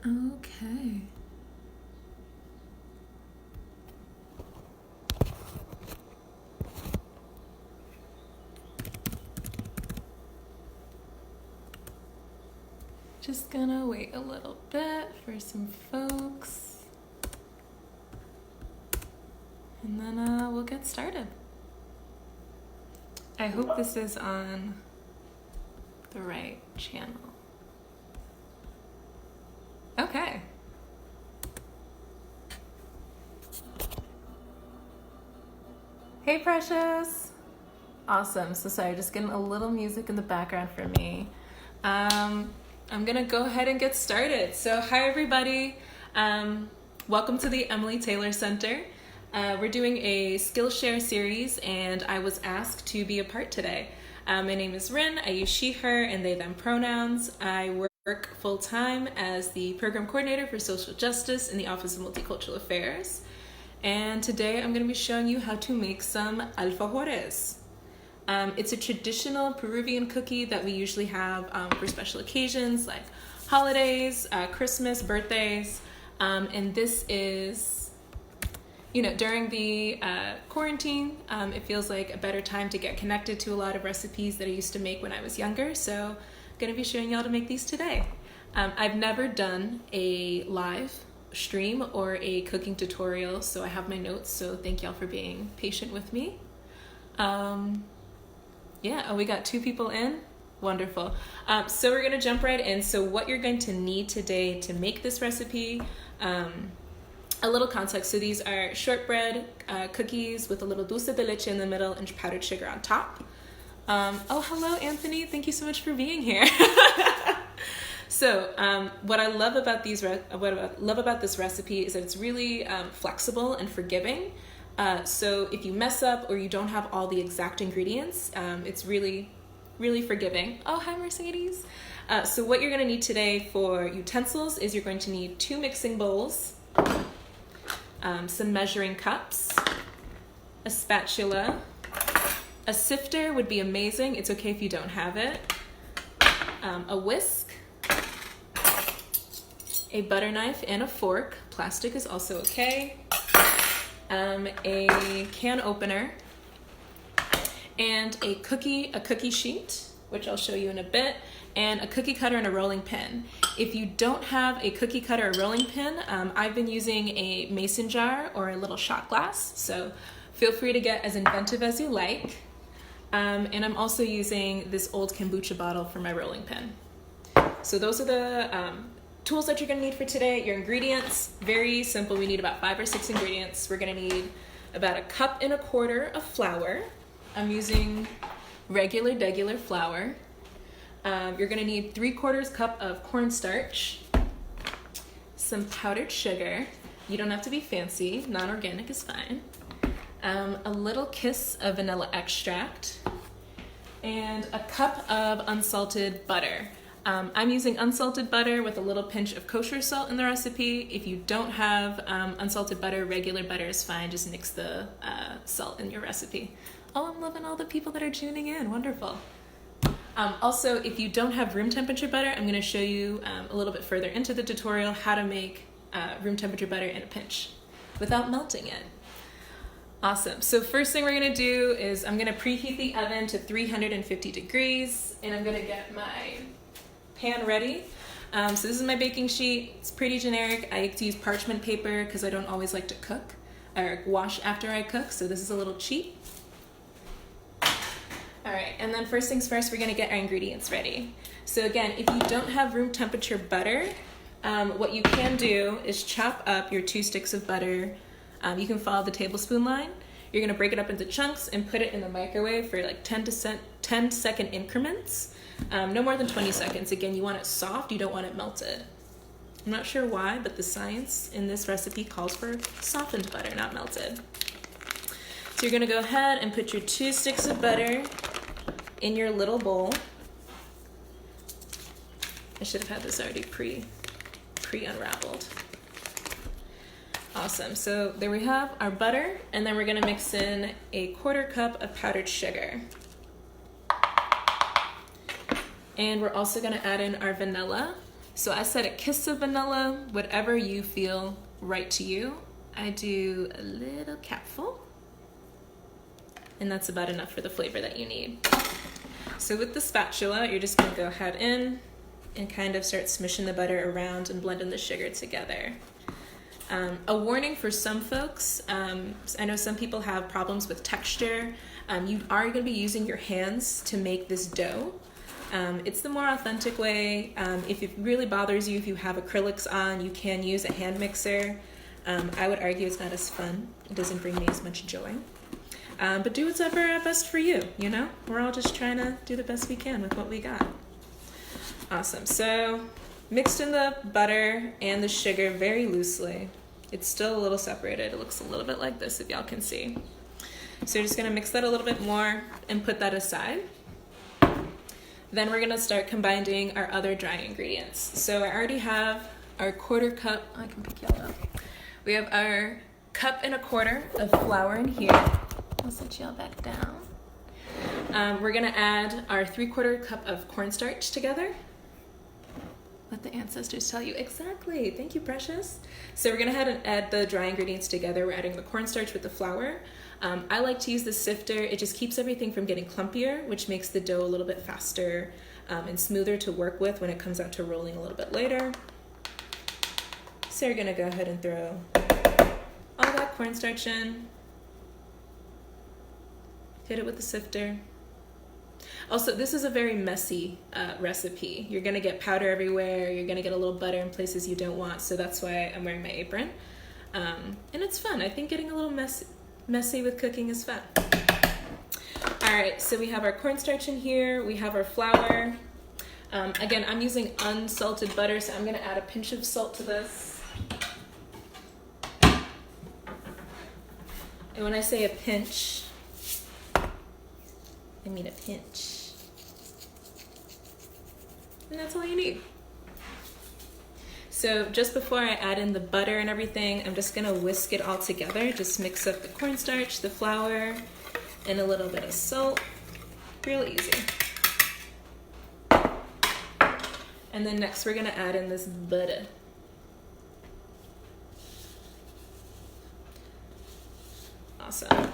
Okay. Just gonna wait a little bit for some folks. And then we'll get started. I hope this is on the right channel. Okay. Hey, Precious. Awesome. So sorry, just getting a little music in the background for me. I'm gonna go ahead and get started. So hi, everybody. Welcome to the Emily Taylor Center. We're doing a Skillshare series, and I was asked to be a part today. My name is Rin. I use she, her, and they, them pronouns. I work full-time as the Program Coordinator for Social Justice in the Office of Multicultural Affairs. And today I'm going to be showing you how to make some Alfajores. It's a traditional Peruvian cookie that we usually have for special occasions like holidays, Christmas, birthdays, and this is, you know, during the quarantine, it feels like a better time to get connected to a lot of recipes that I used to make when I was younger, so I'm going to be showing y'all to make these today. I've never done a live stream or a cooking tutorial, so I have my notes, so thank y'all for being patient with me. Yeah, we got 2 people in. Wonderful. So we're gonna jump right in. So what you're going to need today to make this recipe, a little context. So these are shortbread cookies with a little dulce de leche in the middle and powdered sugar on top. Oh, hello, Anthony. Thank you so much for being here. So what I love about this recipe is that it's really flexible and forgiving. So if you mess up or you don't have all the exact ingredients, it's really, really forgiving. Oh, hi, Mercedes. So what you're going to need today for utensils is you're going to need 2 mixing bowls, some measuring cups, a spatula, a sifter would be amazing. It's okay if you don't have it, a whisk, a butter knife and a fork. Plastic is also okay. A can opener, and a cookie sheet, which I'll show you in a bit, and a cookie cutter and a rolling pin. If you don't have a cookie cutter or rolling pin, I've been using a mason jar or a little shot glass, so feel free to get as inventive as you like. And I'm also using this old kombucha bottle for my rolling pin. So those are the tools that you're gonna need for today. Your ingredients, very simple. We need about 5 or 6 ingredients. We're gonna need about 1.25 cups of flour. I'm using regular flour. You're gonna need 3/4 cup of cornstarch, some powdered sugar. You don't have to be fancy, non-organic is fine. A little kiss of vanilla extract, and 1 cup of unsalted butter. I'm using unsalted butter with a little pinch of kosher salt in the recipe. If you don't have unsalted butter, regular butter is fine. Just mix the salt in your recipe. Oh, I'm loving all the people that are tuning in. Wonderful. Also, if you don't have room temperature butter, I'm going to show you a little bit further into the tutorial how to make room temperature butter in a pinch without melting it. Awesome. So first thing we're going to do is I'm going to preheat the oven to 350 degrees, and I'm going to get my pan ready. So this is my baking sheet. It's pretty generic. I like to use parchment paper because I don't always like to cook or wash after I cook, so this is a little cheap. All right, and then first things first, we're gonna get our ingredients ready. So again, if you don't have room temperature butter, what you can do is chop up your 2 sticks of butter. You can follow the tablespoon line. You're gonna break it up into chunks and put it in the microwave for like 10-second increments. No more than 20 seconds. Again, you want it soft, you don't want it melted. I'm not sure why, but the science in this recipe calls for softened butter, not melted. So you're gonna go ahead and put your 2 sticks of butter in your little bowl. I should have had this already pre-unraveled. Awesome, so there we have our butter, and then we're gonna mix in 1/4 cup of powdered sugar. And we're also gonna add in our vanilla. So I said a kiss of vanilla, whatever you feel right to you. I do a little capful, and that's about enough for the flavor that you need. So with the spatula, you're just gonna go ahead in and kind of start smishing the butter around and blending the sugar together. A warning for some folks, I know some people have problems with texture. You are going to be using your hands to make this dough. It's the more authentic way. If it really bothers you, if you have acrylics on, you can use a hand mixer. I would argue it's not as fun. It doesn't bring me as much joy. But do whatever best for you, you know? We're all just trying to do the best we can with what we got. Awesome. So mixed in the butter and the sugar very loosely. It's still a little separated. It looks a little bit like this if y'all can see. So you're just gonna mix that a little bit more and put that aside. Then we're gonna start combining our other dry ingredients. So I already have our 1/4 cup, I can pick y'all up. We have our 1.25 cups of flour in here. I'll set y'all back down. We're gonna add our 3/4 cup of cornstarch together. Let the ancestors tell you. Exactly. Thank you, precious. So we're going to add the dry ingredients together. We're adding the cornstarch with the flour. I like to use the sifter. It just keeps everything from getting clumpier, which makes the dough a little bit faster and smoother to work with when it comes out to rolling a little bit later. So you're going to go ahead and throw all that cornstarch in. Hit it with the sifter. Also, this is a very messy recipe. You're gonna get powder everywhere, you're gonna get a little butter in places you don't want, so that's why I'm wearing my apron. And it's fun. I think getting a little messy with cooking is fun. All right, so we have our cornstarch in here, we have our flour. Again, I'm using unsalted butter, so I'm gonna add a pinch of salt to this. And when I say a pinch, I mean a pinch. And that's all you need. So just before I add in the butter and everything, I'm just gonna whisk it all together. Just mix up the cornstarch, the flour, and a little bit of salt. Real easy. And then next we're gonna add in this butter. Awesome.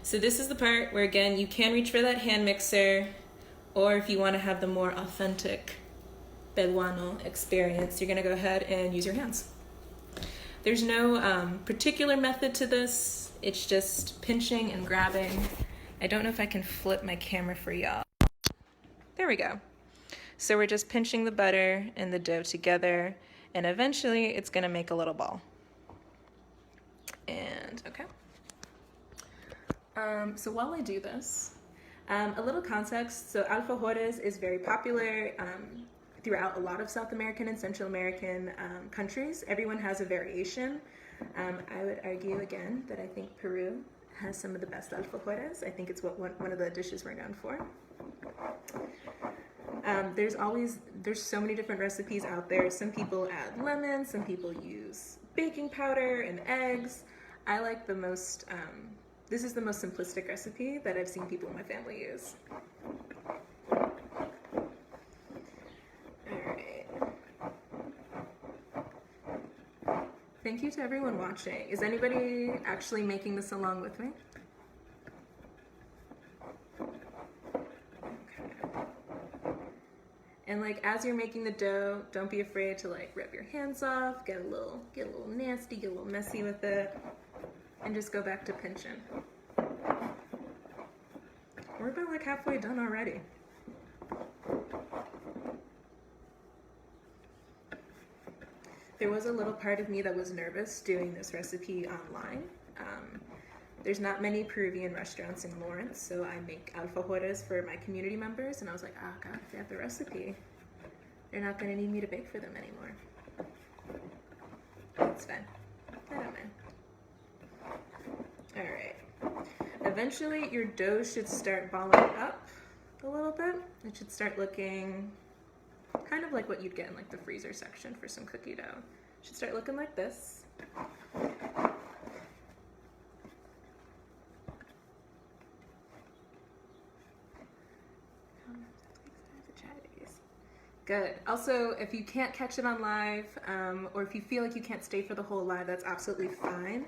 So this is the part where, again, you can reach for that hand mixer, or if you want to have the more authentic Peruano experience, you're going to go ahead and use your hands. There's no particular method to this. It's just pinching and grabbing. I don't know if I can flip my camera for y'all. There we go. So we're just pinching the butter and the dough together, and eventually it's going to make a little ball. And okay. So while I do this, a little context. So Alfajores is very popular throughout a lot of South American and Central American countries. Everyone has a variation. I would argue again that I think Peru has some of the best alfajores. I think it's one of the dishes we're known for. There's so many different recipes out there. Some people add lemon, some people use baking powder and eggs. I like the most, this is the most simplistic recipe that I've seen people in my family use. Alright. Thank you to everyone watching. Is anybody actually making this along with me? And like, as you're making the dough, don't be afraid to like rip your hands off, get a little nasty, get a little messy with it, and just go back to pinching. We're about like halfway done already. There was a little part of me that was nervous doing this recipe online. There's not many Peruvian restaurants in Lawrence, so I make alfajores for my community members, and I was like, oh God, if they have the recipe, they're not gonna need me to bake for them anymore. It's fine, I don't mind. All right, eventually your dough should start balling up a little bit. It should start looking kind of like what you'd get in like the freezer section for some cookie dough. It should start looking like this. Good. Also, if you can't catch it on live, or if you feel like you can't stay for the whole live, that's absolutely fine.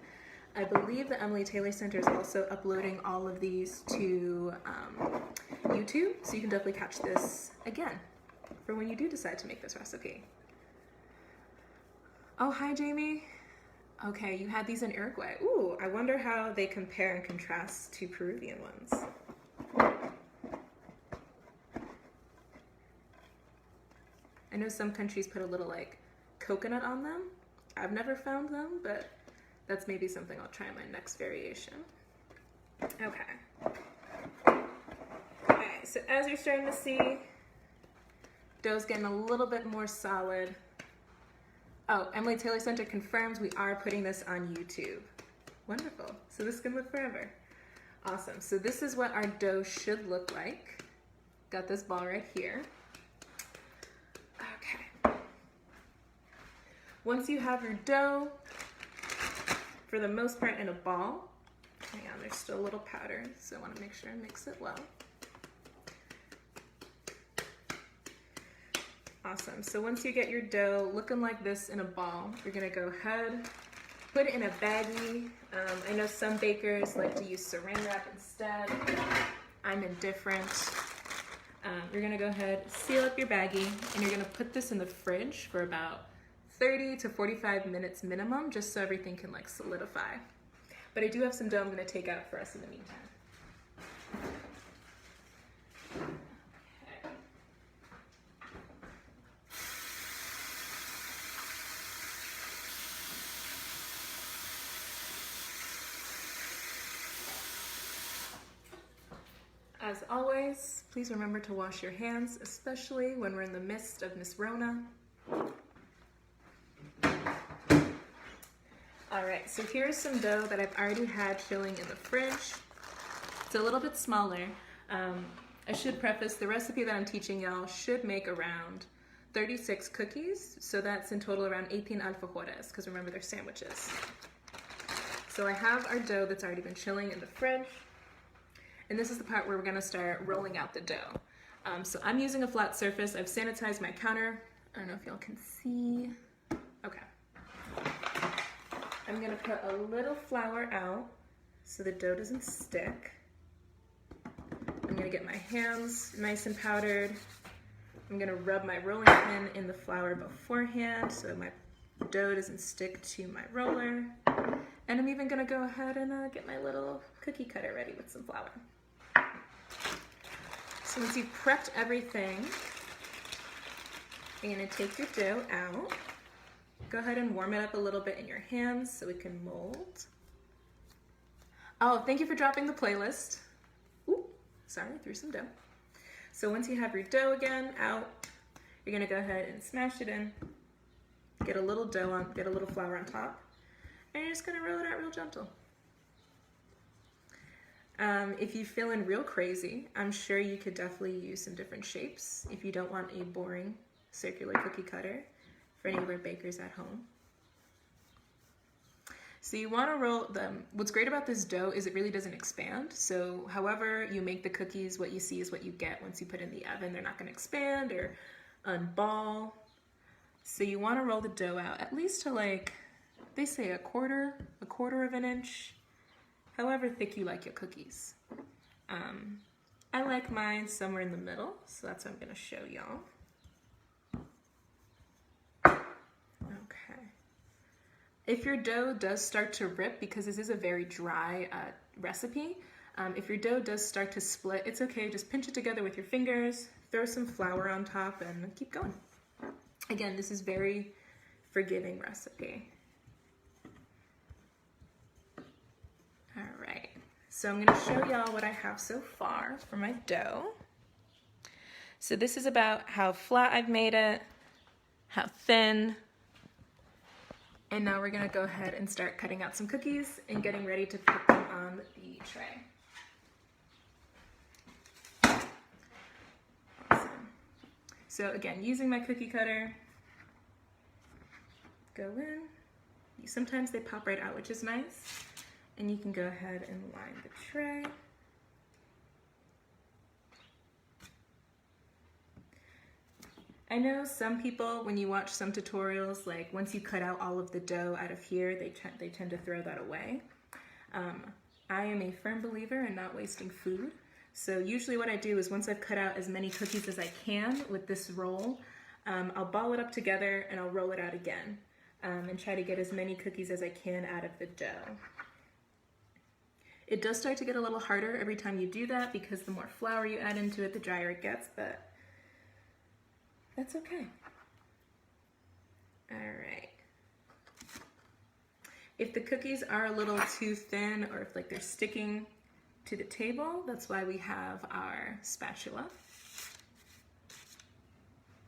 I believe the Emily Taylor Center is also uploading all of these to YouTube, so you can definitely catch this again for when you do decide to make this recipe. Oh, hi, Jamie. Okay, you had these in Uruguay. Ooh, I wonder how they compare and contrast to Peruvian ones. I know some countries put a little like coconut on them. I've never found them, but that's maybe something I'll try in my next variation. Okay. Okay, so as you're starting to see, dough's getting a little bit more solid. Oh, Emily Taylor Center confirms we are putting this on YouTube. Wonderful. So this can live forever. Awesome. So this is what our dough should look like. Got this ball right here. Okay. Once you have your dough, for the most part in a ball, hang on, there's still a little powder, so I want to make sure I mix it well. Awesome. So once you get your dough looking like this in a ball, you're going to go ahead, put it in a baggie. I know some bakers like to use saran wrap instead. I'm indifferent. You're going to go ahead, seal up your baggie, and you're going to put this in the fridge for about 30 to 45 minutes minimum, just so everything can like solidify. But I do have some dough I'm going to take out for us in the meantime. As always, please remember to wash your hands, especially when we're in the midst of Miss Rona. All right, so here's some dough that I've already had chilling in the fridge. It's a little bit smaller. I should preface, the recipe that I'm teaching y'all should make around 36 cookies, so that's in total around 18 alfajores, because remember they're sandwiches. So I have our dough that's already been chilling in the fridge. And this is the part where we're gonna start rolling out the dough. So I'm using a flat surface. I've sanitized my counter. I don't know if y'all can see. Okay. I'm gonna put a little flour out so the dough doesn't stick. I'm gonna get my hands nice and powdered. I'm gonna rub my rolling pin in the flour beforehand so my dough doesn't stick to my roller. And I'm even gonna go ahead and get my little cookie cutter ready with some flour. So once you've prepped everything, you're gonna take your dough out. Go ahead and warm it up a little bit in your hands so we can mold. Oh, thank you for dropping the playlist. Ooh, sorry, I threw some dough. So once you have your dough again out, you're gonna go ahead and smash it in. Get a little dough on, get a little flour on top, and you're just gonna roll it out real gentle. If you're feeling real crazy, I'm sure you could definitely use some different shapes if you don't want a boring circular cookie cutter for any of our bakers at home. So you want to roll them. What's great about this dough is it really doesn't expand. So however you make the cookies, what you see is what you get once you put in the oven. They're not going to expand or unball. So you want to roll the dough out at least to like, they say a quarter of an inch. However thick you like your cookies. I like mine somewhere in the middle, so that's what I'm gonna show y'all. Okay. If your dough does start to rip, because this is a very dry recipe, if your dough does start to split, it's okay, just pinch it together with your fingers, throw some flour on top, and keep going. Again, this is very forgiving recipe. All right, so I'm gonna show y'all what I have so far for my dough. So this is about how flat I've made it, how thin, and now we're gonna go ahead and start cutting out some cookies and getting ready to put them on the tray. Awesome. So again, using my cookie cutter, go in. Sometimes they pop right out, which is nice. And you can go ahead and line the tray. I know some people, when you watch some tutorials, like once you cut out all of the dough out of here, they tend to throw that away. I am a firm believer in not wasting food. So usually what I do is once I've cut out as many cookies as I can with this roll, I'll ball it up together and I'll roll it out again and try to get as many cookies as I can out of the dough. It does start to get a little harder every time you do that because the more flour you add into it, the drier it gets, but that's okay. All right. If the cookies are a little too thin or if like they're sticking to the table, that's why we have our spatula.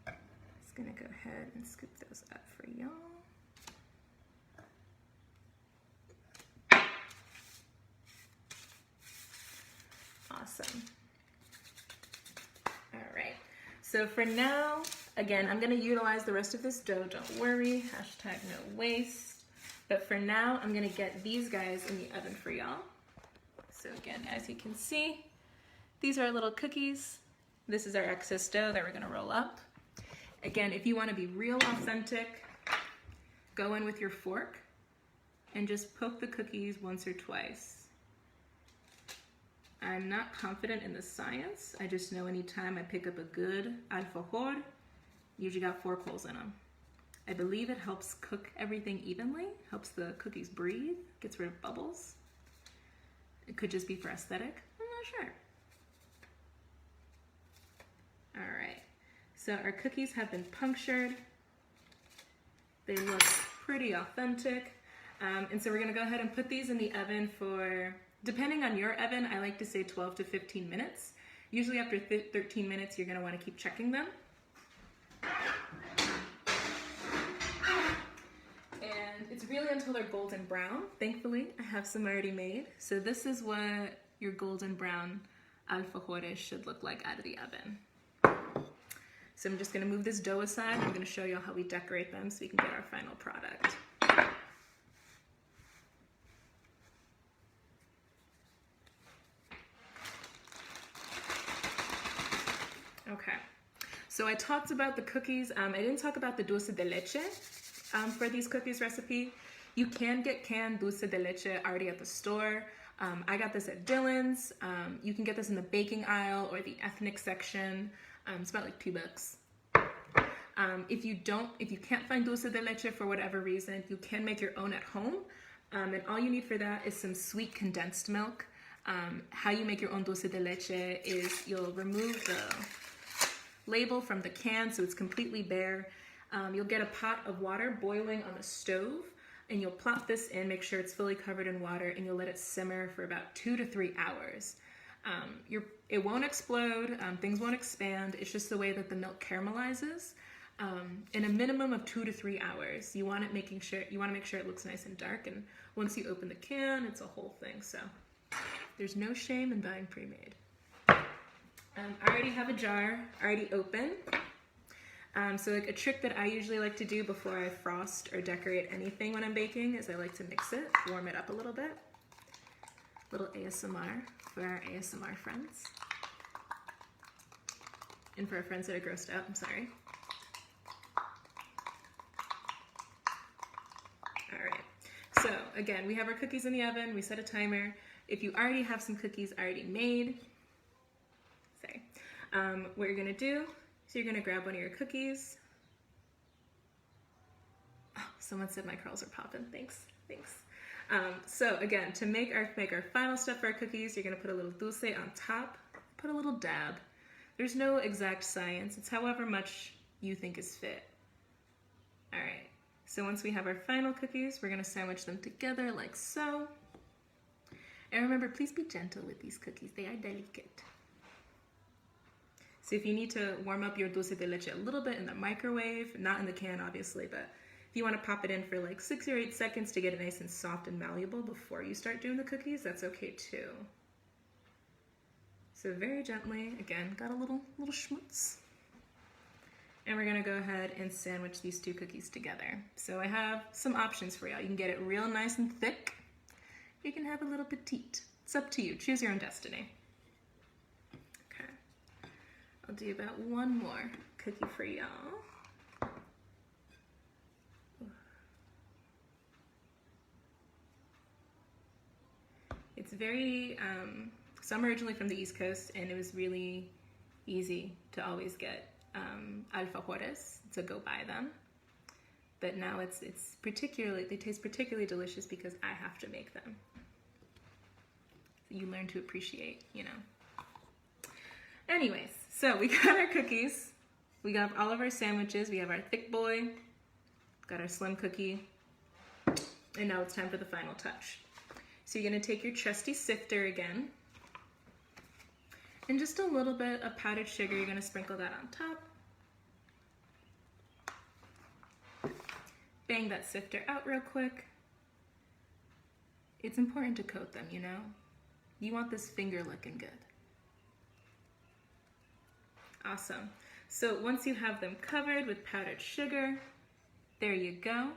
Just gonna go ahead and scoop those up for y'all. Awesome. All right. So for now, again, I'm gonna utilize the rest of this dough, don't worry, hashtag no waste. But for now, I'm gonna get these guys in the oven for y'all. So again, as you can see, these are our little cookies. This is our excess dough that we're gonna roll up. Again, if you wanna be real authentic, go in with your fork and just poke the cookies once or twice. I'm not confident in the science. I just know anytime I pick up a good alfajor, usually got 4 holes in them. I believe it helps cook everything evenly, helps the cookies breathe, gets rid of bubbles. It could just be for aesthetic, I'm not sure. All right, so our cookies have been punctured. They look pretty authentic. And so we're gonna go ahead and put these in the oven for, depending on your oven, I like to say 12 to 15 minutes. Usually after 13 minutes, you're gonna wanna keep checking them. And it's really until they're golden brown. Thankfully, I have some already made. So this is what your golden brown alfajores should look like out of the oven. So I'm just gonna move this dough aside. I'm gonna show you how we decorate them so we can get our final product. Okay, so I talked about the cookies. I didn't talk about the dulce de leche for these cookies recipe. You can get canned dulce de leche already at the store. I got this at Dillon's. You can get this in the baking aisle or the ethnic section. It's about like $2. If you can't find dulce de leche for whatever reason, you can make your own at home. And all you need for that is some sweet condensed milk. How you make your own dulce de leche is you'll remove the label from the can so it's completely bare. You'll get a pot of water boiling on the stove and you'll plop this in, make sure it's fully covered in water, and you'll let it simmer for about 2 to 3 hours. It won't explode, things won't expand, it's just the way that the milk caramelizes. In a minimum of 2 to 3 hours. You want to make sure it looks nice and dark, and once you open the can, it's a whole thing, so there's no shame in buying pre-made. I already have a jar already open. So like a trick that I usually like to do before I frost or decorate anything when I'm baking is I like to mix it, warm it up a little bit. Little ASMR for our ASMR friends. And for our friends that are grossed out, I'm sorry. All right, so again, we have our cookies in the oven, we set a timer. If you already have some cookies already made, what you're gonna do, so you're gonna grab one of your cookies. Oh, someone said my curls are popping, thanks. So again, to make our final step for our cookies, you're gonna put a little dulce on top, put a little dab. There's no exact science, it's however much you think is fit. All right, so once we have our final cookies, we're gonna sandwich them together like so. And remember, please be gentle with these cookies, they are delicate. So if you need to warm up your dulce de leche a little bit in the microwave, not in the can obviously, but if you want to pop it in for like 6 or 8 seconds to get it nice and soft and malleable before you start doing the cookies, that's okay too. So very gently, again, got a little schmutz. And we're gonna go ahead and sandwich these 2 cookies together. So I have some options for y'all. You can get it real nice and thick. You can have a little petite. It's up to you, choose your own destiny. I'll do about 1 more cookie for y'all. It's very, so I'm originally from the East Coast, and it was really easy to always get Alfajores to go buy them. But now it's particularly, they taste particularly delicious because I have to make them. So you learn to appreciate, you know. Anyways, so we got our cookies. We got all of our sandwiches. We have our thick boy, got our slim cookie, and now it's time for the final touch. So you're gonna take your trusty sifter again, and just a little bit of powdered sugar, you're gonna sprinkle that on top. Bang that sifter out real quick. It's important to coat them, you know? You want this finger looking good. Awesome. So once you have them covered with powdered sugar, there you go.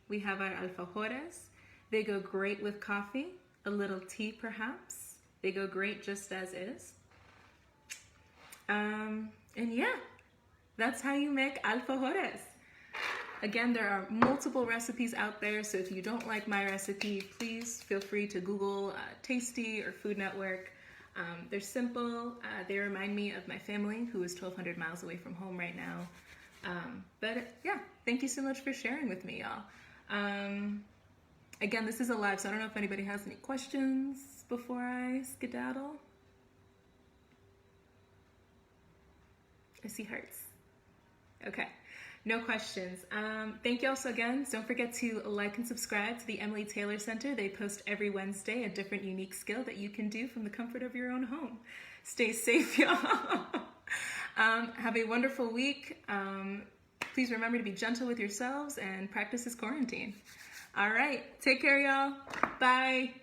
We have our alfajores. They go great with coffee, a little tea perhaps. They go great just as is. And yeah, that's how you make alfajores. Again, there are multiple recipes out there, so if you don't like my recipe, please feel free to Google Tasty or Food Network. They're simple. They remind me of my family, who is 1,200 miles away from home right now. But yeah, thank you so much for sharing with me, y'all. Again, this is a live, so I don't know if anybody has any questions before I skedaddle. I see hearts. Okay. No questions. Thank you also again. Don't forget to like and subscribe to the Emily Taylor Center. They post every Wednesday a different unique skill that you can do from the comfort of your own home. Stay safe, y'all. Have a wonderful week. Please remember to be gentle with yourselves and practice this quarantine. All right. Take care, y'all. Bye.